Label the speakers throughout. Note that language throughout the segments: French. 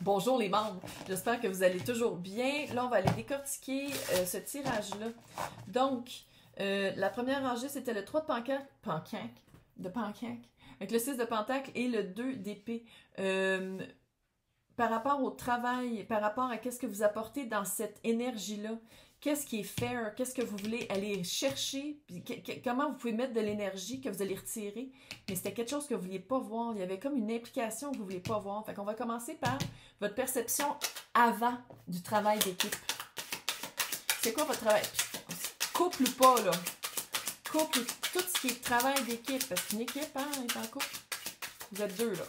Speaker 1: Bonjour les membres, j'espère que vous allez toujours bien. Là, on va aller décortiquer ce tirage-là. Donc, la première rangée, c'était le 3 de pancake, avec le 6 de pentacle et le 2 d'épée. Par rapport au travail, par rapport à qu'est-ce que vous apportez dans cette énergie-là, qu'est-ce qui est fair, qu'est-ce que vous voulez aller chercher, puis comment vous pouvez mettre de l'énergie que vous allez retirer, mais c'était quelque chose que vous ne vouliez pas voir, il y avait comme une implication que vous ne vouliez pas voir. Fait qu'on va commencer par votre perception avant du travail d'équipe. C'est quoi votre travail? Couple ou pas, là? Couple, tout ce qui est travail d'équipe, parce qu'une équipe, hein, est en couple. Vous êtes deux, là.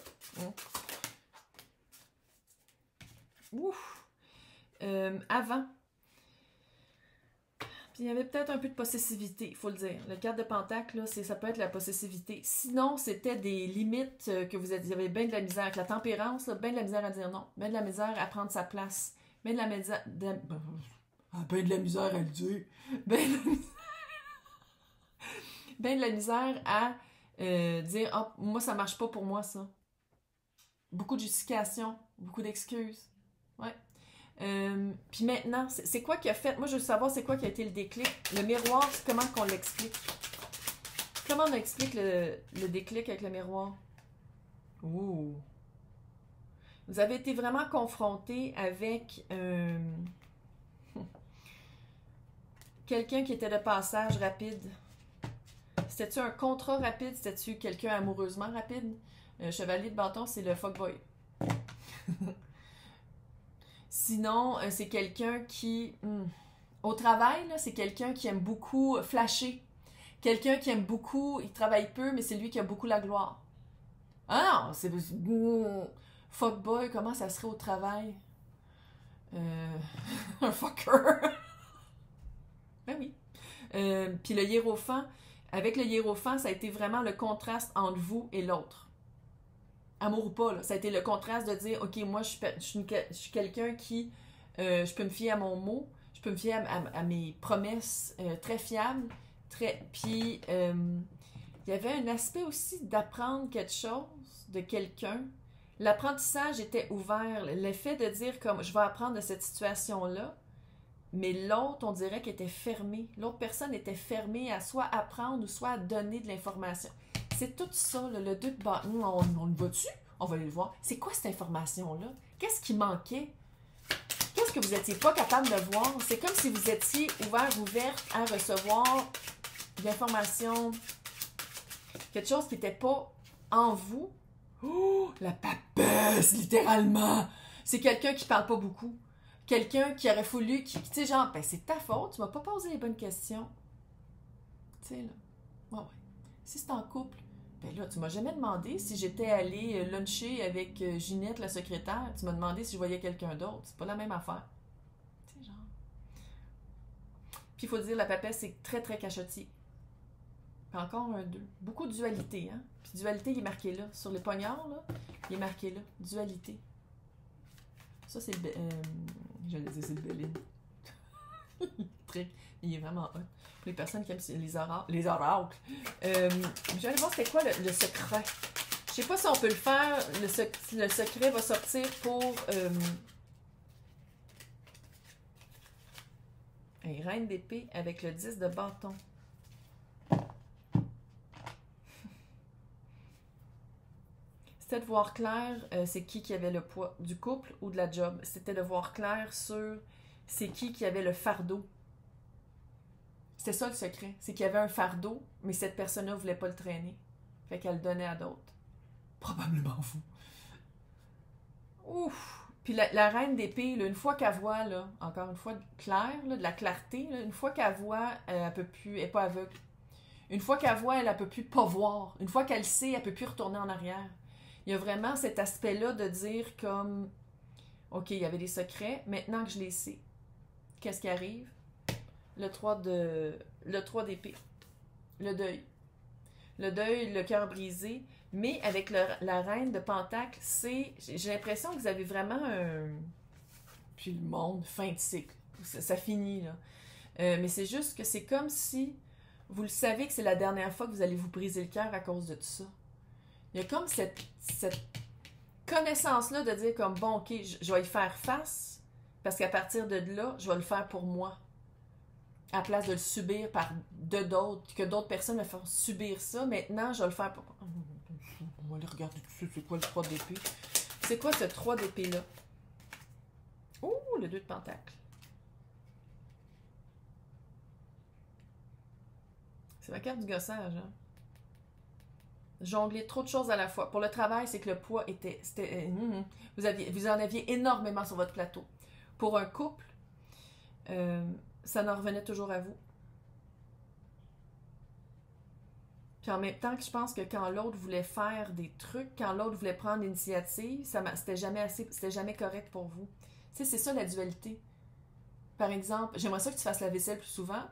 Speaker 1: Ouf! Avant. Puis il y avait peut-être un peu de possessivité, il faut le dire. Le 4 de pentacle, là, ça peut être la possessivité. Sinon, c'était des limites que vous avez bien de la misère. Avec la tempérance, bien de la misère à dire non. Bien de la misère à prendre sa place. Bien de la misère... bien de la misère à le dire. Bien de la misère à dire « Ah, oh, moi, ça marche pas pour moi, ça. » Beaucoup de justifications, beaucoup d'excuses. Ouais. Puis maintenant, c'est quoi qui a fait? Moi, je veux savoir c'est quoi qui a été le déclic. Le miroir, comment qu'on l'explique? Comment on explique le déclic avec le miroir? Ouh! Vous avez été vraiment confronté avec quelqu'un qui était de passage rapide. C'était-tu un contrat rapide? C'était-tu quelqu'un amoureusement rapide? Chevalier de bâton, c'est le fuckboy. Sinon, c'est quelqu'un qui... au travail, c'est quelqu'un qui aime beaucoup flasher. Quelqu'un qui aime beaucoup... Il travaille peu, mais c'est lui qui a beaucoup la gloire. Ah non, c'est... Fuckboy, comment ça serait au travail? Un fucker. Ben oui. Puis le hiérophant, avec le hiérophant, ça a été vraiment le contraste entre vous et l'autre. Amour ou pas, là, ça a été le contraste de dire, ok, moi je suis quelqu'un qui, je peux me fier à mon mot, je peux me fier à mes promesses très fiables, puis il y avait un aspect aussi d'apprendre quelque chose de quelqu'un. L'apprentissage était ouvert, l'effet de dire comme, je vais apprendre de cette situation-là, mais l'autre, on dirait qu'elle était fermée. L'autre personne était fermée à soit apprendre ou soit à donner de l'information. C'est tout ça, là, le 2 de bâton. On le voit-tu? On va aller le voir. C'est quoi cette information-là? Qu'est-ce qui manquait? Qu'est-ce que vous n'étiez pas capable de voir? C'est comme si vous étiez ouverte à recevoir de l'information, quelque chose qui n'était pas en vous. Oh, la papesse, littéralement! C'est quelqu'un qui parle pas beaucoup. Quelqu'un qui aurait voulu, tu sais, genre, ben c'est ta faute, tu m'as pas posé les bonnes questions. Tu sais, là. Ouais. Si c'est en couple, ben là, tu m'as jamais demandé si j'étais allée luncher avec Ginette, la secrétaire. Tu m'as demandé si je voyais quelqu'un d'autre. C'est pas la même affaire. Tu sais, genre. Puis il faut dire, la papesse, c'est très, très cachotier. Puis encore un 2. Beaucoup de dualité, hein. Puis dualité, il est marqué là. Sur les poignards, là, il est marqué là. Dualité. Ça, c'est le... j'allais dire, c'est le Béline. Il est vraiment hot. Pour les personnes qui aiment les oracles. Je vais aller voir c'était quoi le secret. Je sais pas si on peut le faire. Le secret va sortir pour... un reine d'épée avec le 10 de bâton. C'était de voir clair, c'est qui avait le poids du couple ou de la job. C'était de voir clair sur c'est qui avait le fardeau. C'était ça le secret. C'est qu'il y avait un fardeau, mais cette personne-là ne voulait pas le traîner. Fait qu'elle le donnait à d'autres. Probablement vous. Ouf! Puis la reine d'épée, une fois qu'elle voit, là, encore une fois, clair, là, de la clarté, là, une fois qu'elle voit, elle peut plus, elle n'est pas aveugle. Une fois qu'elle voit, elle ne peut plus pas voir. Une fois qu'elle sait, elle ne peut plus retourner en arrière. Il y a vraiment cet aspect-là de dire comme, OK, il y avait des secrets, maintenant que je les sais, qu'est-ce qui arrive? Le 3 d'épée. Le deuil. Le deuil, le cœur brisé. Mais avec la reine de pentacle, j'ai l'impression que vous avez vraiment un... Puis le monde, fin de cycle. Ça finit, là. Mais c'est juste que c'est comme si vous le savez que c'est la dernière fois que vous allez vous briser le cœur à cause de tout ça. Il y a comme cette connaissance-là de dire comme, bon, ok, je vais y faire face, parce qu'à partir de là, je vais le faire pour moi. À la place de le subir de d'autres, que d'autres personnes me font subir ça, maintenant, je vais le faire pour... On va aller regarder tout ça, c'est quoi le 3 d'épée? C'est quoi ce 3 d'épée-là? Oh, le 2 de pentacle. C'est la carte du gossage, hein? Jongler trop de choses à la fois. Pour le travail, c'est que le poids était... vous en aviez énormément sur votre plateau. Pour un couple, ça en revenait toujours à vous. Puis en même temps, que je pense que quand l'autre voulait faire des trucs, quand l'autre voulait prendre l'initiative, c'était jamais correct pour vous. Tu sais, c'est ça la dualité. Par exemple, j'aimerais ça que tu fasses la vaisselle plus souvent.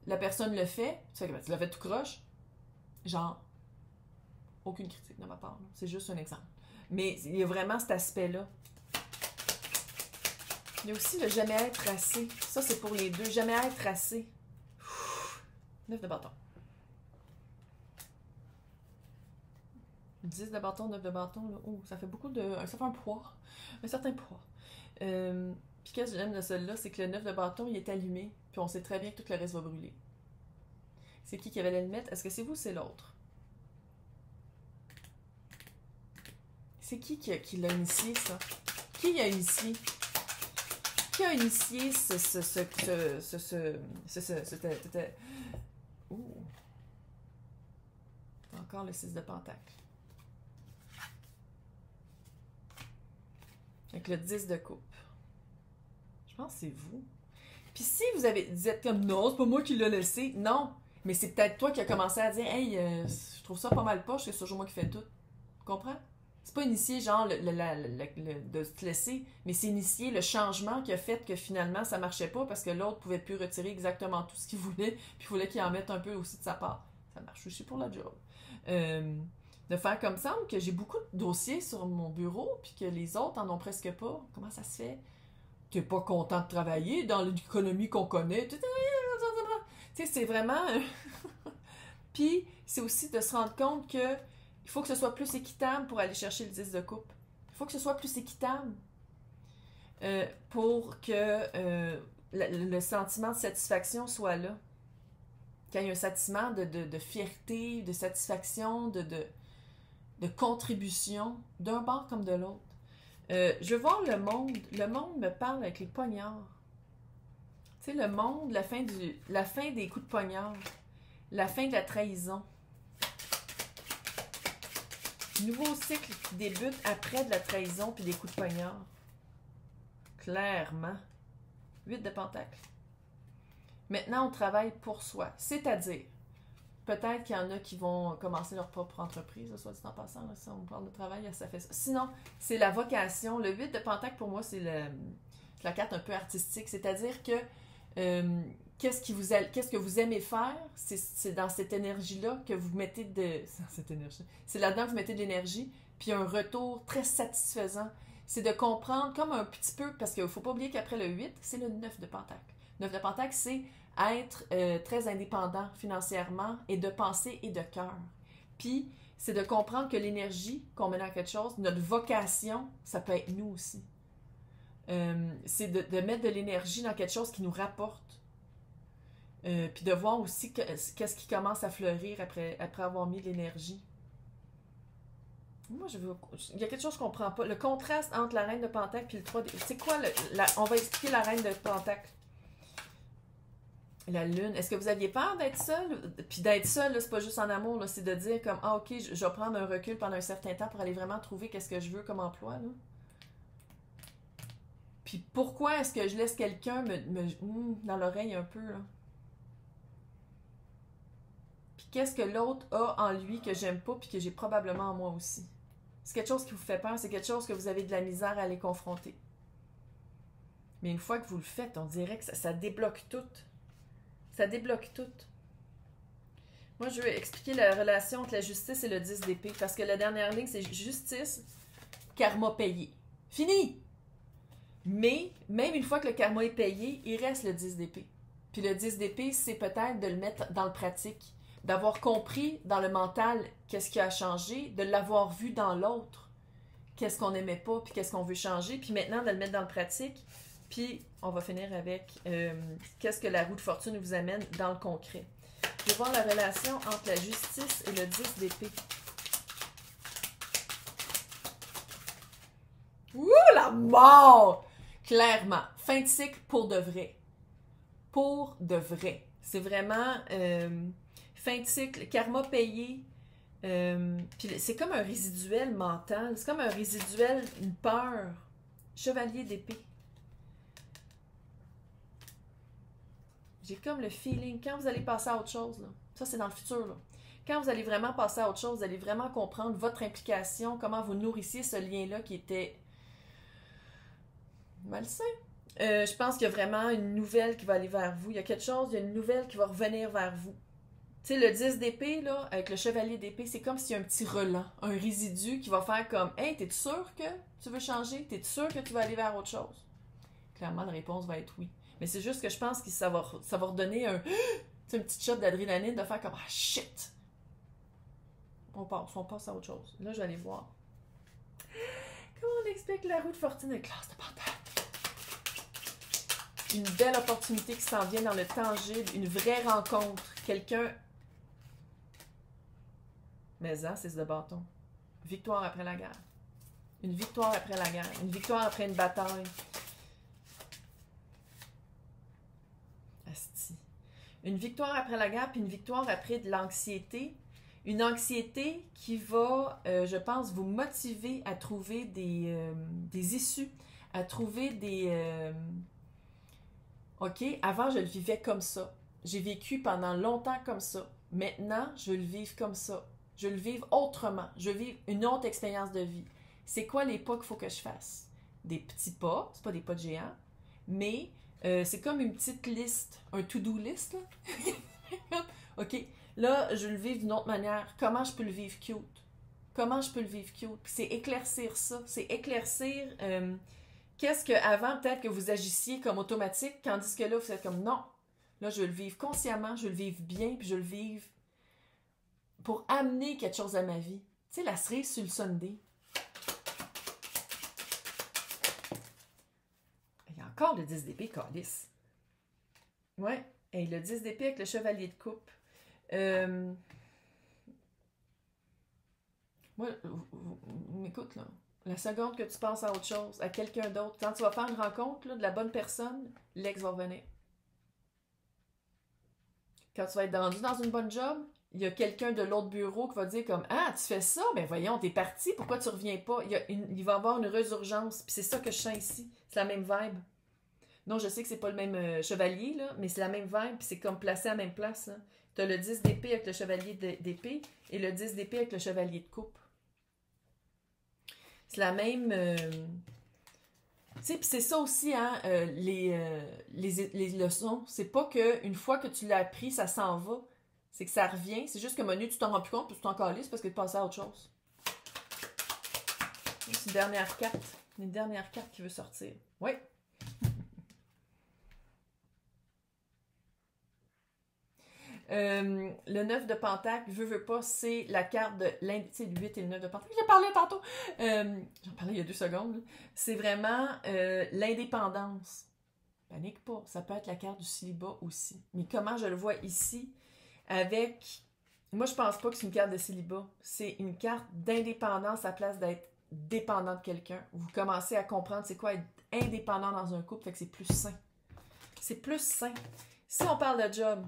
Speaker 1: La personne le fait, tu fais que tu l'as fait tout croche. Genre, aucune critique de ma part. C'est juste un exemple. Mais il y a vraiment cet aspect-là. Il y a aussi le jamais être assez. Ça, c'est pour les deux. Jamais être assez. 9 de bâton. 10 de bâton, 9 de bâton. Là. Oh, ça fait beaucoup de... Ça fait un poids. Un certain poids. Puis qu'est-ce que j'aime de celui-là, c'est que le 9 de bâton, il est allumé. Puis on sait très bien que tout le reste va brûler. C'est qui avait l'allumette? Est-ce que c'est vous ou c'est l'autre? C'est qui l'a initié, ça? Qui a initié? Qui a initié Ouh! Encore le 6 de pentacle. Avec le 10 de coupe. Je pense que c'est vous. Puis si vous êtes comme, non, c'est pas moi qui l'ai laissé. Non, mais c'est peut-être toi qui as commencé à dire, hey, je trouve ça pas mal poche, c'est toujours moi qui fais tout. Tu comprends? C'est pas initier genre de te laisser, mais c'est initier le changement qui a fait que finalement ça marchait pas parce que l'autre pouvait plus retirer exactement tout ce qu'il voulait, puis il voulait qu'il en mette un peu aussi de sa part. Ça marche aussi pour la job. De faire comme ça, que j'ai beaucoup de dossiers sur mon bureau, puis que les autres en ont presque pas. Comment ça se fait? T'es pas content de travailler dans l'économie qu'on connaît. Tu sais, c'est vraiment... Puis, c'est aussi de se rendre compte que il faut que ce soit plus équitable pour aller chercher le 10 de coupe. Il faut que ce soit plus équitable pour que le sentiment de satisfaction soit là. Quand il y a un sentiment de fierté, de satisfaction, de contribution, d'un bord comme de l'autre. Je veux voir le monde. Le monde me parle avec les poignards. Tu sais, le monde, la fin des coups de poignard. La fin de la trahison. Nouveau cycle qui débute après de la trahison puis des coups de poignard. Clairement. 8 de pentacle. Maintenant, on travaille pour soi. C'est-à-dire, peut-être qu'il y en a qui vont commencer leur propre entreprise, soit dit en passant, là, si on parle de travail, ça fait ça. Sinon, c'est la vocation. Le 8 de pentacle, pour moi, c'est la carte un peu artistique. C'est-à-dire que qu'est-ce que vous aimez faire, c'est dans cette énergie-là que vous mettez c'est là-dedans que vous mettez de l'énergie, puis un retour très satisfaisant. C'est de comprendre comme un petit peu, parce qu'il ne faut pas oublier qu'après le 8, c'est le 9 de pentacle. 9 de pentacle, c'est être très indépendant financièrement et de pensée et de cœur. Puis, c'est de comprendre que l'énergie qu'on met dans quelque chose, notre vocation, ça peut être nous aussi. C'est de mettre de l'énergie dans quelque chose qui nous rapporte. Puis de voir aussi qu'est-ce qui commence à fleurir après avoir mis de l'énergie. Moi, il y a quelque chose que je ne comprends pas. Le contraste entre la reine de pentacle et le 3 de... C'est quoi on va expliquer la reine de pentacle. La lune. Est-ce que vous aviez peur d'être seul? Puis d'être seul, là, c'est pas juste en amour, là, c'est de dire comme, ah ok, je vais prendre un recul pendant un certain temps pour aller vraiment trouver qu'est-ce que je veux comme emploi, là. Puis pourquoi est-ce que je laisse quelqu'un dans l'oreille un peu, là? Puis qu'est-ce que l'autre a en lui que j'aime pas puis que j'ai probablement en moi aussi? C'est quelque chose qui vous fait peur, c'est quelque chose que vous avez de la misère à aller confronter. Mais une fois que vous le faites, on dirait que ça débloque tout. Ça débloque tout. Moi, je veux expliquer la relation entre la justice et le 10 d'épée, parce que la dernière ligne, c'est justice, karma payé. Fini! Mais, même une fois que le karma est payé, il reste le 10 d'épée. Puis le 10 d'épée, c'est peut-être de le mettre dans le pratique, d'avoir compris dans le mental qu'est-ce qui a changé, de l'avoir vu dans l'autre, qu'est-ce qu'on n'aimait pas, puis qu'est-ce qu'on veut changer, puis maintenant de le mettre dans le pratique, puis on va finir avec qu'est-ce que la roue de fortune vous amène dans le concret. Je vais voir la relation entre la justice et le 10 d'épée. Ouh, la mort! Clairement, fin de cycle pour de vrai. Pour de vrai. C'est vraiment fin de cycle, karma payé. Puis c'est comme un résiduel mental. C'est comme un résiduel, une peur. Chevalier d'épée. J'ai comme le feeling, quand vous allez passer à autre chose, là, ça c'est dans le futur, là. Quand vous allez vraiment passer à autre chose, vous allez vraiment comprendre votre implication, comment vous nourrissiez ce lien-là qui était malsain. Je pense qu'il y a vraiment une nouvelle qui va aller vers vous. Il y a quelque chose, il y a une nouvelle qui va revenir vers vous. Tu sais, le 10 d'épée, là, avec le chevalier d'épée, c'est comme s'il y a un petit relent, un résidu qui va faire comme « Hey, t'es-tu sûr que tu veux changer? T'es-tu sûr que tu vas aller vers autre chose? » Clairement, la réponse va être oui. Mais c'est juste que je pense que ça va redonner une petite shot d'adrénaline de faire comme « Ah, shit! » On passe à autre chose. Là, je vais aller voir. Comment on explique la roue de fortune avec l'as de pantalon? Une belle opportunité qui s'en vient dans le tangible, une vraie rencontre. Quelqu'un... Mais hein, c'est ce de bâton. Victoire après la guerre. Une victoire après la guerre. Une victoire après une bataille. Asti. Une victoire après la guerre, puis une victoire après de l'anxiété. Une anxiété qui va, je pense, vous motiver à trouver des issues, à trouver des... OK, avant, je le vivais comme ça. J'ai vécu pendant longtemps comme ça. Maintenant, je le vis comme ça. Je le vis autrement. Je vis une autre expérience de vie. C'est quoi les pas qu'il faut que je fasse? Des petits pas, c'est pas des pas de géant, mais c'est comme une petite liste, un to-do list, là. OK, là, je le vis d'une autre manière. Comment je peux le vivre cute? Comment je peux le vivre cute? Puis c'est éclaircir ça. C'est éclaircir... qu'est-ce qu'avant, peut-être que vous agissiez comme automatique, tandis que là, vous êtes comme non. Là, je veux le vivre consciemment, je veux le vivre bien, puis je veux le vivre pour amener quelque chose à ma vie. Tu sais, la cerise sur le Sunday. Il y a encore le 10 d'épée, calice. Ouais, et le 10 d'épée avec le chevalier de coupe. Moi, écoute, là. La seconde que tu penses à autre chose, à quelqu'un d'autre, quand tu vas faire une rencontre là, de la bonne personne, l'ex va revenir. Quand tu vas être rendu dans une bonne job, il y a quelqu'un de l'autre bureau qui va dire comme « Ah, tu fais ça? Ben voyons, t'es parti, pourquoi tu reviens pas? » Il va y avoir une résurgence, puis c'est ça que je sens ici. C'est la même vibe. Non, je sais que c'est pas le même chevalier, là, mais c'est la même vibe, puis c'est comme placé à la même place. Tu as le 10 d'épée avec le chevalier d'épée et le 10 d'épée avec le chevalier de coupe. C'est la même... tu sais, puis c'est ça aussi, hein, les leçons. C'est pas qu'une fois que tu l'as appris, ça s'en va. C'est que ça revient. C'est juste que menu, tu t'en rends plus compte, puis tu t'en calisses parce que tu passais à autre chose. C'est une dernière carte. Une dernière carte qui veut sortir. Oui. Le 9 de Pentacle, veut pas, c'est la carte de l'indépendance. Tu sais, le 8 et le 9 de Pentacle, j'en parlais tantôt. J'en parlais il y a 2 secondes. C'est vraiment l'indépendance. Panique pas, ça peut être la carte du célibat aussi. Mais comment je le vois ici, avec... Moi, je pense pas que c'est une carte de célibat. C'est une carte d'indépendance à place d'être dépendant de quelqu'un. Vous commencez à comprendre c'est quoi être indépendant dans un couple, fait que c'est plus sain. C'est plus sain. Si on parle de job...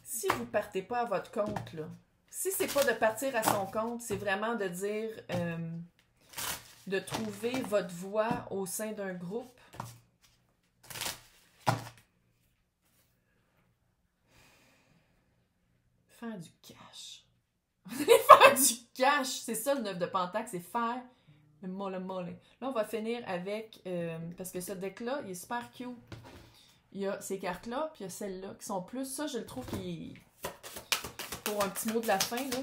Speaker 1: Si vous ne partez pas à votre compte, là, si c'est pas de partir à son compte, c'est vraiment de dire, de trouver votre voie au sein d'un groupe. Faire du cash. Faire du cash! C'est ça le 9 de Pentacle, c'est faire le molle. Là, on va finir avec, parce que ce deck-là, il est super cute. Il y a ces cartes-là, puis il y a celles-là qui sont plus... Ça, je le trouve qu'il... Pour un petit mot de la fin, là,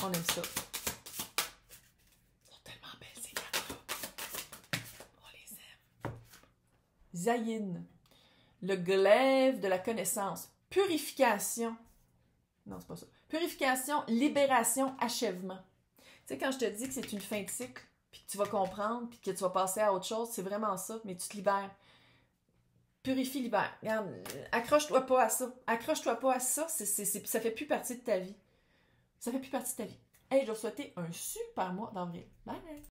Speaker 1: on aime ça. Ils sont tellement belles, ces cartes-là. On les aime. Zayin. Le glaive de la connaissance. Purification. Non, c'est pas ça. Purification, libération, achèvement. Tu sais, quand je te dis que c'est une fin de cycle, puis que tu vas comprendre, puis que tu vas passer à autre chose, c'est vraiment ça, mais tu te libères. Purifie, libère. Regarde, accroche-toi pas à ça. Accroche-toi pas à ça, ça fait plus partie de ta vie. Ça fait plus partie de ta vie. Hey, je vais vous souhaiter un super mois d'avril. Bye!